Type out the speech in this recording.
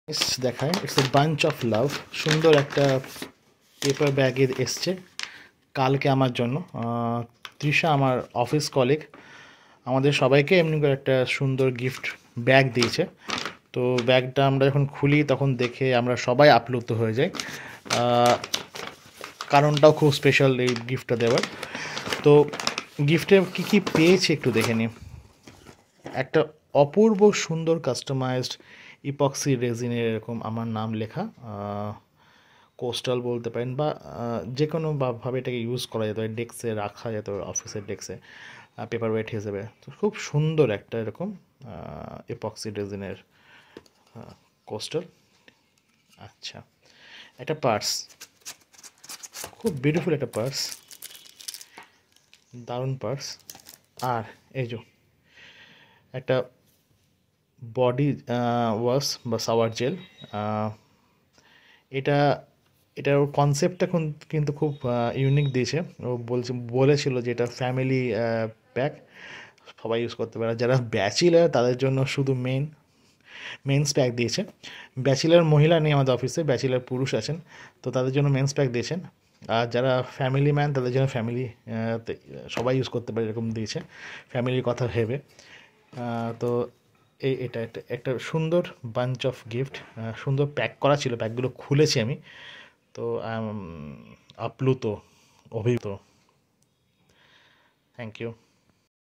দেখায় it's a bunch of love. সুন্দর একটা পেপার ব্যাগে এসছে কালকে আমার জন্য। তৃষা আমার অফিস কলিগ আমাদের সবাইকে এমনি করে একটা সুন্দর গিফট ব্যাগ দিয়েছে। তো ব্যাগটা আমরা যখন খুলি তখন দেখে আমরা সবাই আপ্লুত হয়ে যাই। কারণটাও খুব স্পেশাল এই গিফটটা দেওয়ার। তো গিফটে কী কী পেয়েছি একটু দেখে নিই। একটা অপূর্ব সুন্দর কাস্টমাইজড ইপক্সি রেজিনের এরকম আমার নাম লেখা কোস্টাল বলতে পারেন, বা যে কোনো ভাবে এটাকে ইউজ করা যেত, ডেস্কে রাখা যেত, অফিসের ডেস্কে পেপার ওয়েট হিসেবে। তো খুব সুন্দর একটা এরকম ইপক্সি রেজিনের কোস্টাল। আচ্ছা, একটা পার্স, খুব বিউটিফুল একটা পার্স, দারুণ পার্স। আর এই যে একটা বডি ওয়াশ বা শাওয়ার জেল। এটা এটার কনসেপ্টটা কিন্তু খুব ইউনিক দিয়েছে। ও বলেছিল যে এটা ফ্যামিলি প্যাক, সবাই ইউজ করতে পারে। যারা ব্যাচেলার তাদের জন্য শুধু মেন্স প্যাক দিয়েছে। ব্যাচেলার মহিলা নেই আমাদের অফিসে, ব্যাচেলার পুরুষ আছেন, তো তাদের জন্য মেন্স প্যাক দিয়েছেন। আর যারা ফ্যামিলি ম্যান তাদের জন্য ফ্যামিলি সবাই ইউজ করতে পারে এরকম দিয়েছে, ফ্যামিলির কথা ভেবে। তো এটা একটা একটা সুন্দর বাঞ্চ অফ গিফট, সুন্দর প্যাক করা ছিল। প্যাকগুলো খুলেছি আমি, তো আপ্লুত, অভিভূত। Thank you.